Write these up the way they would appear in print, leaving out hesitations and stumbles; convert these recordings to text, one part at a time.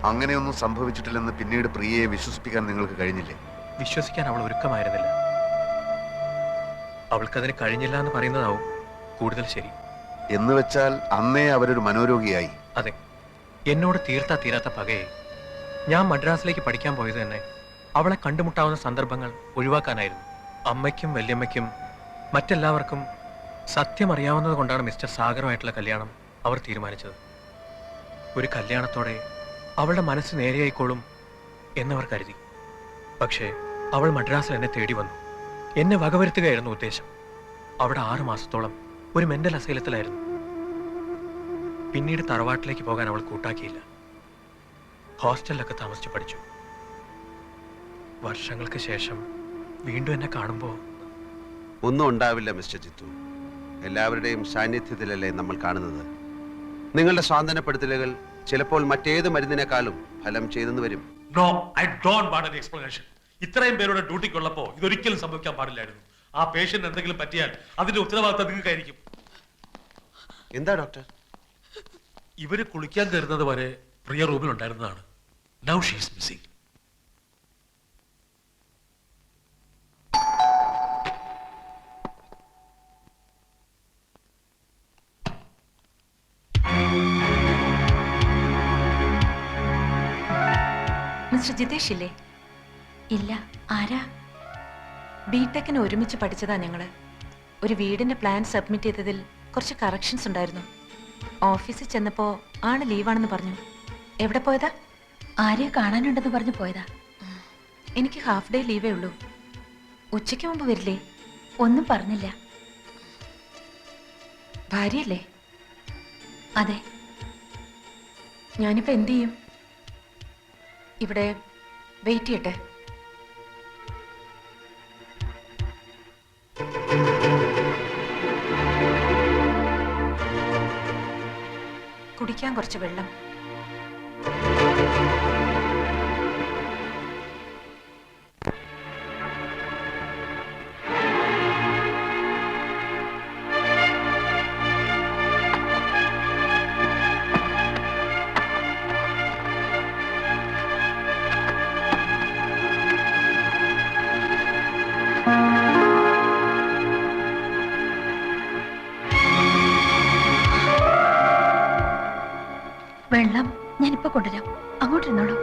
അങ്ങനെയൊന്നും സംഭവിച്ചിട്ടില്ലെന്ന് പിന്നീട് പ്രിയയെ വിശ്വസിപ്പിക്കാൻ നിങ്ങൾക്ക് കഴിഞ്ഞില്ലേ? വിശ്വസിക്കാൻ അവൾ ഒരുക്കമായിരുന്നില്ല. അവൾക്കതിന് കഴിഞ്ഞില്ല എന്ന് പറയുന്നതാവും കൂടുതൽ ശരി. എന്ന് വെച്ചാൽ അന്നേ അവരൊരു മനോരോഗിയായി? അതെ, എന്നോട് തീർത്താ തീരാത്ത പകയെ ഞാൻ മദ്രാസിലേക്ക് പഠിക്കാൻ പോയത് തന്നെ അവളെ കണ്ടുമുട്ടാവുന്ന സന്ദർഭങ്ങൾ ഒഴിവാക്കാനായിരുന്നു. അമ്മയ്ക്കും വല്യമ്മയ്ക്കും മറ്റെല്ലാവർക്കും സത്യം അറിയാവുന്നത് കൊണ്ടാണ് മിസ്റ്റർ സാഗറുമായിട്ടുള്ള കല്യാണം അവർ തീരുമാനിച്ചത്. ഒരു കല്യാണത്തോടെ അവളുടെ മനസ്സ് നേരെയായിക്കോളും എന്നവർ കരുതി. പക്ഷേ അവൾ മദ്രാസിൽ എന്നെ തേടി വന്നു. എന്നെ വകവരുത്തുകയായിരുന്നു ഉദ്ദേശം. അവിടെ 6 മാസത്തോളം ഒരു മെന്റൽ അസൈലത്തിലായിരുന്നു. പിന്നീട് തറവാട്ടിലേക്ക് പോകാൻ അവൾ കൂട്ടാക്കിയില്ല. ഹോസ്റ്റലിലൊക്കെ താമസിച്ച് പഠിച്ചു. വർഷങ്ങൾക്ക് ശേഷം വീണ്ടും എന്നെ കാണുമ്പോൾ ഒന്നും ഉണ്ടാവില്ല മിസ്റ്റർ ജിത്തു. എല്ലാവരുടെയും സാന്നിധ്യത്തിലല്ലേ നമ്മൾ കാണുന്നത്. നിങ്ങളുടെ സ്വാന്തനപ്പെടുത്തലുകൾ ചിലപ്പോൾ മറ്റേത് മരുന്നിനേക്കാളും ഫലം ചെയ്തെന്ന് വരും. No, I don't want an explanation. ഇത്രയും പേരുടെ ഡ്യൂട്ടിക്കുള്ളപ്പോൾ ഇതൊരിക്കലും സംഭവിക്കാൻ പാടില്ലായിരുന്നു. ആ പേഷ്യന്റ് എന്തെങ്കിലും പറ്റിയാൽ അതിന്റെ ഉത്തരവാദിത്തം നിങ്ങൾക്കായിരിക്കും. എന്താ ഡോക്ടർ? ഇവര് കുളിക്കാൻ കയറുന്നത് വരെ പ്രിയ റൂമിൽ ഉണ്ടായിരുന്നതാണ്. Now she is missing. Mister Jitesh ഇല്ലേ? ഇല്ല. ആരാ? ബിടെക്കിന് ഒരുമിച്ച് പഠിച്ചതാ ഞങ്ങള്. ഒരു വീടിന്റെ പ്ലാൻ സബ്മിറ്റ് ചെയ്തതിൽ കുറച്ച് കറക്ഷൻസ് ഉണ്ടായിരുന്നു. ഓഫീസിൽ ചെന്നപ്പോ ആള് ലീവാണെന്ന് പറഞ്ഞു. എവിടെ പോയതാ? ആരെയോ കാണാനുണ്ടെന്ന് പറഞ്ഞു പോയതാ. എനിക്ക് ഹാഫ് ഡേ ലീവേ ഉള്ളൂ. ഉച്ചയ്ക്ക് മുമ്പ് വരില്ലേ? ഒന്നും പറഞ്ഞില്ല. ഭാര്യയല്ലേ? അതെ. ഞാനിപ്പോ എന്ത് ചെയ്യും? ഇവിടെ വെയിറ്റ് ചെയ്യട്ടെ. കുടിക്കാൻ കുറച്ച് വെള്ളം. വെള്ളം ഞാനിപ്പോ കൊണ്ടുവരാം. അങ്ങോട്ടിരുന്നോളൂ.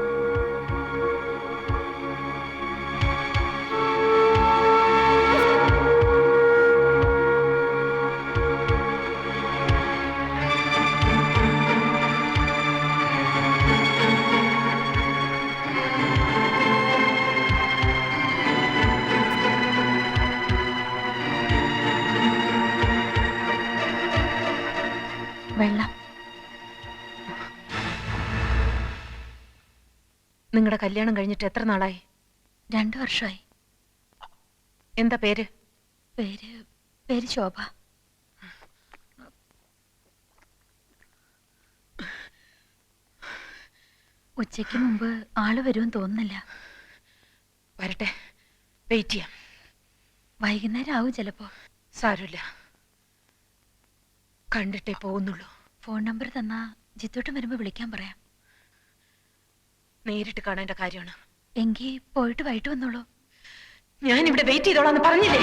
വെള്ളം. നിങ്ങളുടെ കല്യാണം കഴിഞ്ഞിട്ട് എത്ര നാളായി? 2 വർഷമായി. എന്താ പേര്? പേര് ശോഭ. ഉച്ചയ്ക്ക് മുമ്പ് ആള് വരുമെന്ന് തോന്നുന്നില്ല. വരട്ടെ, വെയിറ്റ് ചെയ്യാം. വൈകുന്നേരം ആവും ചിലപ്പോ. സാരമില്ല, കണ്ടിട്ടേ പോകുന്നുള്ളൂ. ഫോൺ നമ്പർ തന്നാ ജിത്തോട്ടം വരുമ്പോ വിളിക്കാൻ പറയാം. നേരിട്ട് കാണേണ്ട കാര്യമാണ്. എങ്കിൽ പോയിട്ട് വൈകിട്ട് വന്നോളൂ. ഞാൻ ഇവിടെ വെയിറ്റ് ചെയ്തോളാന്ന് പറഞ്ഞില്ലേ?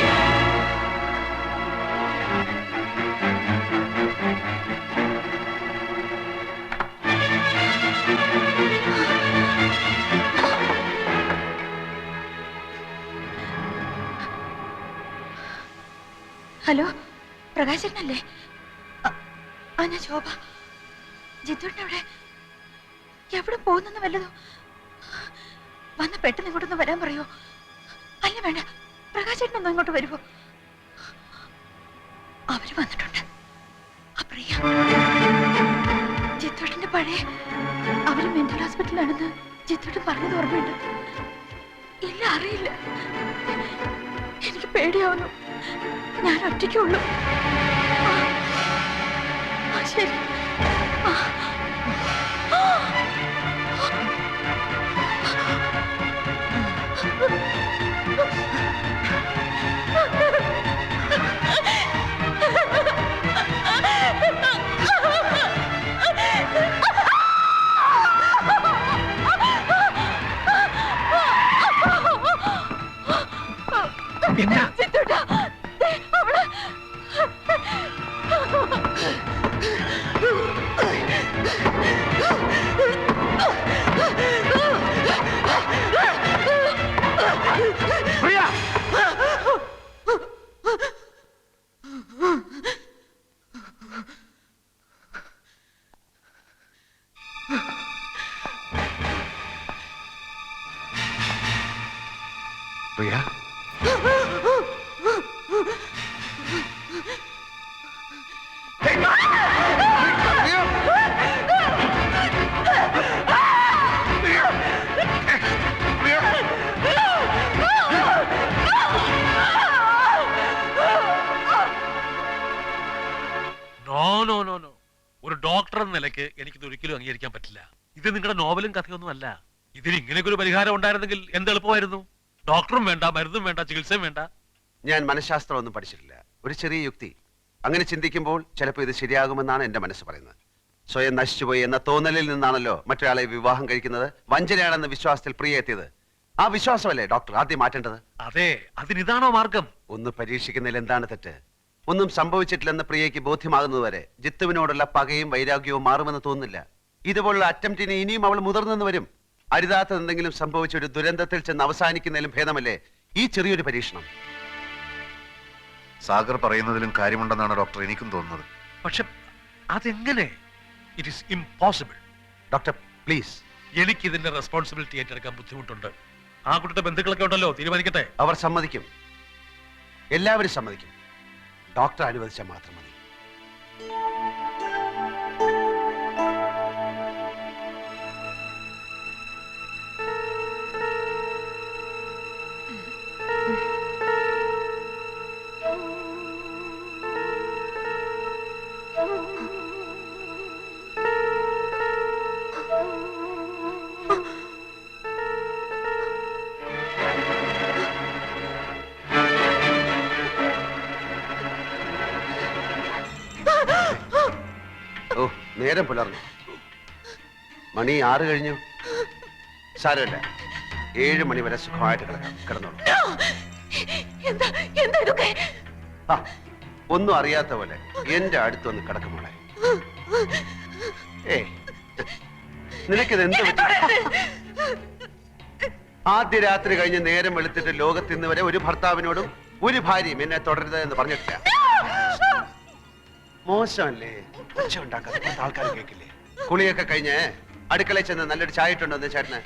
ഹലോ, പ്രകാശനല്ലേ? ഞാൻ ശോഭ. ജിത്തുവിന്റെ അവിടെ എവിടെ പോകുന്നെന്ന് വല്ലതോ? വന്ന് പെട്ടെന്ന് ഇങ്ങോട്ടൊന്ന് വരാൻ പറയോ? അല്ല വേണ്ട, പ്രകാശേട്ടനൊന്നും ഇങ്ങോട്ട് വരുമോ? അവര് വന്നിട്ടുണ്ട്. അപ്രിയ ജിത്തുവേട്ടന്റെ പഴയ അവര് മെന്റൽ ഹോസ്പിറ്റലാണെന്ന് ജിത്തുവേട്ടൻ പറഞ്ഞത് ഓർമ്മയുണ്ട്. ഇല്ല, അറിയില്ല. എനിക്ക് പേടിയാവുന്നു. ഞാൻ ഒറ്റയ്ക്കുള്ളൂ. ശരി. പ്രിയ നോ നോ നോ നോ, ഒരു ഡോക്ടർ എന്ന നിലയ്ക്ക് എനിക്കിത് ഒരിക്കലും അംഗീകരിക്കാൻ പറ്റില്ല. ഇത് നിങ്ങളുടെ നോവലും കഥയൊന്നും അല്ല. ഇതിന് ഇങ്ങനെയൊക്കെ ഒരു പരിഹാരം ഉണ്ടായിരുന്നെങ്കിൽ എന്ത് എളുപ്പമായിരുന്നു. ഡോക്ടറും വേണ്ട, മരുന്നും വേണ്ട, ചികിത്സയും വേണ്ട. ഞാൻ മനഃശാസ്ത്രമൊന്നും പഠിച്ചിട്ടില്ല. ഒരു ചെറിയ യുക്തി. അങ്ങനെ ചിന്തിക്കുമ്പോൾ ചിലപ്പോൾ ഇത് ശരിയാകുമെന്നാണ് എന്റെ മനസ്സ് പറയുന്നത്. സ്വയം നശിച്ചുപോയി എന്ന തോന്നലിൽ നിന്നാണല്ലോ മറ്റൊരാളെ വിവാഹം കഴിക്കുന്നത്. വഞ്ചനയാണെന്ന വിശ്വാസത്തിൽ പ്രിയ എത്തിയത്. ആ വിശ്വാസമല്ലേ ഡോക്ടർ ആദ്യം മാറ്റേണ്ടത്? അതെ, അതിനിതാണോ മാർഗം? ഒന്ന് പരീക്ഷിക്കുന്നതിൽ എന്താണ് തെറ്റ്? ഒന്നും സംഭവിച്ചിട്ടില്ലെന്ന് പ്രിയയ്ക്ക് ബോധ്യമാകുന്നതുവരെ ജിത്തുവിനോടുള്ള പകയും വൈരാഗ്യവും മാറുമെന്ന് തോന്നുന്നില്ല. ഇതുപോലുള്ള അറ്റംപ്റ്റിന് ഇനിയും അവൾ മുതിർന്നെന്ന് വരും. അരുതാത്ത എന്തെങ്കിലും സംഭവിച്ച ഒരു ദുരന്തത്തിൽ ചെന്ന് അവസാനിക്കുന്നതിലും ഭേദമല്ലേ ഈ ചെറിയൊരു പരീക്ഷണം? സാഗർ പറയുന്നതിലും കാര്യമുണ്ടെന്നാണ് ഡോക്ടർ എനിക്കും തോന്നുന്നത്. പക്ഷെ അതെങ്ങനെ? It is impossible. Doctor please. എനിക്ക് ഇതിന്റെ റെസ്പോൺസിബിലിറ്റി ഏറ്റെടുക്കാൻ ബുദ്ധിമുട്ടുണ്ട്. ആ കുട്ടിയുടെ ബന്ധുക്കളൊക്കെ ഉണ്ടല്ലോ, തീരുമാനിക്കട്ടെ. അവർ സമ്മതിക്കും, എല്ലാവരും സമ്മതിക്കും. ഡോക്ടർ അനുവദിച്ചാൽ മാത്രം മതി. ഓ, നേരം പുലർന്നു. മണി 6 കഴിഞ്ഞു. സാരമില്ല, 7 മണി വരെ സുഖമായിട്ട് കിടന്നോളൂ. ആ, ഒന്നും അറിയാത്ത പോലെ എന്റെ അടുത്തൊന്ന് കിടക്കുമോളെ. നിനക്കിത് എന്ത് പറ്റി? ആദ്യ രാത്രി കഴിഞ്ഞ് നേരം വെളുത്തിട്ട് ലോകത്ത് ഇന്ന് വരെ ഒരു ഭർത്താവിനോടും ഒരു ഭാര്യയും എന്നെ തുടരുത് എന്ന് പറഞ്ഞിട്ടില്ല. മോശമല്ലേ? ഒച്ച ഉണ്ടാക്കാത്ത ആൾക്കാർ കേൾക്കില്ലേ? കുളിയൊക്കെ കഴിഞ്ഞ് അടുക്കളയിൽ ചെന്ന് നല്ലൊരു ചായ ഇട്ടുണ്ടോ ചേട്ടന്?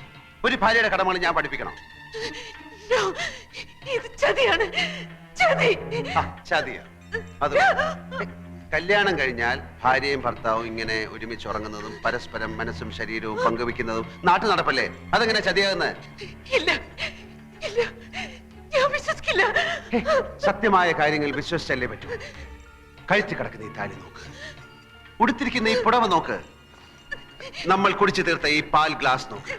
ഒരു ഭാര്യയുടെ കടമകൾ ഞാൻ പഠിപ്പിക്കണം. ചതിയാ? അത് കല്യാണം കഴിഞ്ഞാൽ ഭാര്യയും ഭർത്താവും ഇങ്ങനെ ഒരുമിച്ച് ഉറങ്ങുന്നതും പരസ്പരം മനസ്സും ശരീരവും പങ്കുവെക്കുന്നതും നാട്ടു നടപ്പല്ലേ? അതെങ്ങനെ ചതിയാകുന്നത്? സത്യമായ കാര്യങ്ങൾ വിശ്വസിച്ചല്ലേ പറ്റൂ. കഴുത്തി കിടക്കുന്ന ഈ താലി നോക്ക്, ഉടുത്തിരിക്കുന്ന ഈ പുടവ നോക്ക്, നമ്മൾ കുടിച്ചു തീർത്ത ഈ പാൽ ഗ്ലാസ് നോക്ക്,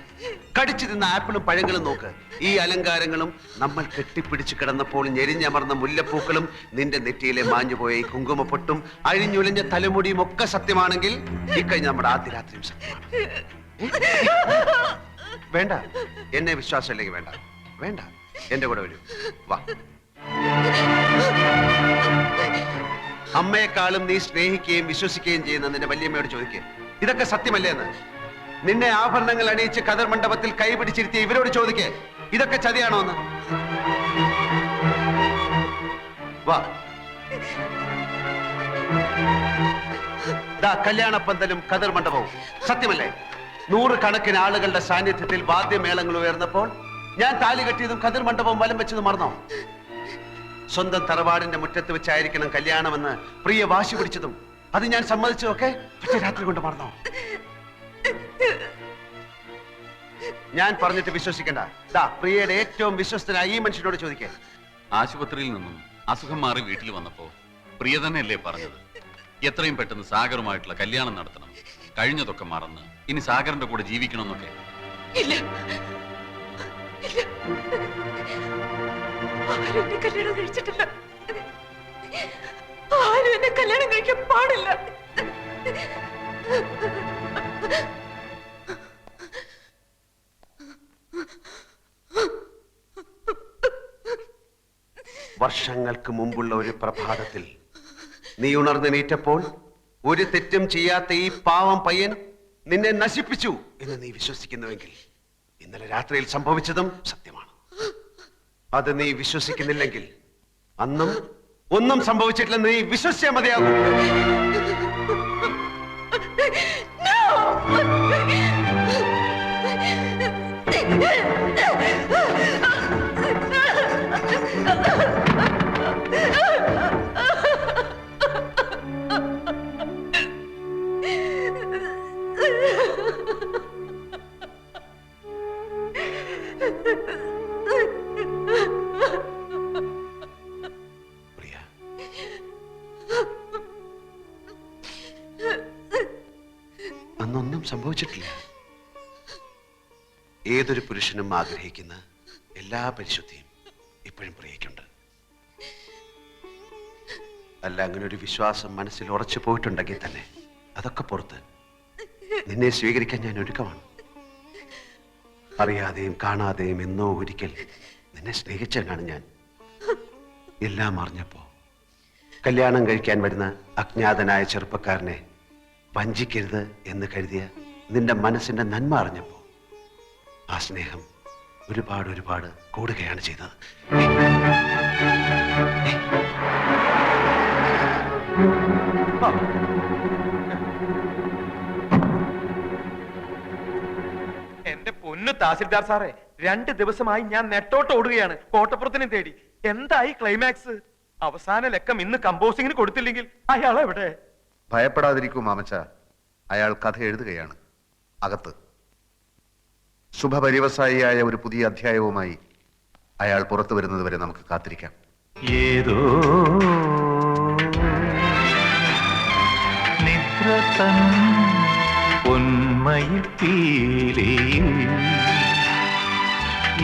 കടിച്ചു തിന്ന ആപ്പിളും പഴങ്ങളും നോക്ക്. ഈ അലങ്കാരങ്ങളും നമ്മൾ കെട്ടിപ്പിടിച്ചു കിടന്നപ്പോൾ ഞെരിഞ്ഞമർന്ന മുല്ലപ്പൂക്കളും നിന്റെ നെറ്റിയിലെ മാഞ്ഞുപോയ ഈ കുങ്കുമപ്പൊട്ടും അഴിഞ്ഞുലഞ്ഞ തലമുടിയും ഒക്കെ സത്യമാണെങ്കിൽ ഇക്കഴിഞ്ഞ നമ്മുടെ ആദ്യ രാത്രിയും സത്യമാണ്. വേണ്ട, എന്നെ വിശ്വാസമില്ലെങ്കിൽ വേണ്ട. വേണ്ട, എന്റെ കൂടെ വരൂ, വാ. അമ്മയെക്കാളും നീ സ്നേഹിക്കുകയും വിശ്വസിക്കുകയും ചെയ്യുന്ന നിന്റെ വല്യമ്മയോട് ചോദിക്കുക, ഇതൊക്കെ സത്യമല്ലേ എന്ന്. നിന്നെ ആഭരണങ്ങൾ അണിയിച്ച് കതർ മണ്ഡപത്തിൽ കൈപിടിച്ചിരുത്തിയ ഇവരോട് ചോദിക്കേ, ഇതൊക്കെ ചതിയാണോ എന്ന്. വാ. കല്യാണപ്പന്തലും കതർ മണ്ഡപവും സത്യമല്ലേ? 100 കണക്കിന് ആളുകളുടെ സാന്നിധ്യത്തിൽ വാദ്യമേളങ്ങൾ ഉയർന്നപ്പോൾ ഞാൻ താലി കെട്ടിയതും കതിർ മണ്ഡപവും വലം വെച്ചതും മറന്നോ? സ്വന്തം തറവാടിന്റെ മുറ്റത്ത് വെച്ചായിരിക്കണം കല്യാണമെന്ന് പ്രിയ വാശി പിടിച്ചതും അത് ഞാൻ സമ്മതിച്ചതൊക്കെ ഒറ്റ രാത്രി കൊണ്ട് മറന്നോ? ഞാൻ പറഞ്ഞിട്ട് വിശ്വസിക്കണ്ട. പ്രിയയുടെ ഏറ്റവും വിശ്വസ്തനായ ഈ മനുഷ്യനോട് ചോദിക്കേ. ആശുപത്രിയിൽ നിന്നും അസുഖം മാറി വീട്ടിൽ വന്നപ്പോ പ്രിയ തന്നെയല്ലേ പറഞ്ഞത്, എത്രയും പെട്ടെന്ന് സാഗറുമായിട്ടുള്ള കല്യാണം നടത്തണം, കഴിഞ്ഞതൊക്കെ മറന്ന് ഇനി സാഗറിന്റെ കൂടെ ജീവിക്കണമെന്നൊക്കെ? ഇല്ല, ആരും എന്നെ കല്യാണം കഴിച്ചിട്ടില്ല. ആരും എന്നെ കല്യാണം കഴിക്കാൻ പാടില്ല. വർഷങ്ങൾക്ക് മുമ്പുള്ള ഒരു പ്രഭാതത്തിൽ നീ ഉണർന്നെണീറ്റപ്പോൾ ഒരു തെറ്റും ചെയ്യാത്ത ഈ പാവം പയ്യൻ നിന്നെ നശിപ്പിച്ചു എന്ന് നീ വിശ്വസിക്കുന്നുവെങ്കിൽ ഇന്നലെ രാത്രിയിൽ സംഭവിച്ചതും സത്യമാണ്. അത് നീ വിശ്വസിക്കുന്നില്ലെങ്കിൽ അന്നും ഒന്നും സംഭവിച്ചിട്ടില്ലെന്ന് നീ വിശ്വസിച്ചാൽ മതിയാകും. പ്രിയ, അന്നൊന്നും സംഭവിച്ചിട്ടില്ല. ഏതൊരു പുരുഷനും ആഗ്രഹിക്കുന്ന എല്ലാ പരിശുദ്ധിയും ഇപ്പോഴും പ്രിയയ്ക്കുണ്ട്. അല്ല, അങ്ങനെ ഒരു വിശ്വാസം മനസ്സിൽ ഉറച്ചു പോയിട്ടുണ്ടെങ്കിൽ തന്നെ അതൊക്കെ പുറത്ത് നിന്നെ സ്വീകരിക്കാൻ ഞാൻ ഒരുക്കമാണ്. അറിയാതെയും കാണാതെയും എന്നോ ഒരിക്കൽ നിന്നെ സ്നേഹിച്ചവനാണ് ഞാൻ. എല്ലാം അറിഞ്ഞപ്പോ കല്യാണം കഴിക്കാൻ വരുന്ന അജ്ഞാതനായ ചെറുപ്പക്കാരനെ വഞ്ചിക്കരുത് എന്ന് കരുതിയ നിന്റെ മനസ്സിന്റെ നന്മ അറിഞ്ഞപ്പോ ആ സ്നേഹം ഒരുപാട് ഒരുപാട് കൂടുകയാണ് ചെയ്തത്. എന്റെ പൊന്നു തഹസിൽദാർ സാറേ, 2 ദിവസമായി ഞാൻ നെട്ടോട്ട് ഓടുകയാണ് കോട്ടപ്പുറത്തിനെ തേടി. എന്തായി ക്ലൈമാക്സ്? അവസാന ലക്കം ഇന്ന് കമ്പോസിങ്ങിന് കൊടുത്തില്ലെങ്കിൽ അയാൾ എവിടെ? ഭയപ്പെടാതിരിക്കൂ മാമച്ച, അയാൾ കഥ എഴുതുകയാണ് അകത്ത്. ശുഭപര്യവസായിയായ ഒരു പുതിയ അധ്യായവുമായി അയാൾ പുറത്തു വരുന്നത് വരെ നമുക്ക് കാത്തിരിക്കാം. ഏതോ നിദ്രതൻ പൊന്മയിൽ പീലിയിൽ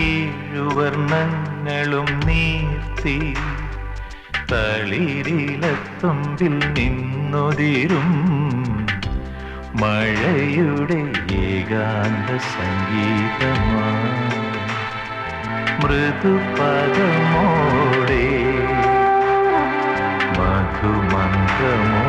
7 വർണ്ണങ്ങളും നീർത്തി തളിരിലത്തുമ്പിൽ നിന്നൊതിരും മഴയുടെ ഏകാന്ത സംഗീതമായി മൃദുപദമോടെ മധുമന്ത്രമോ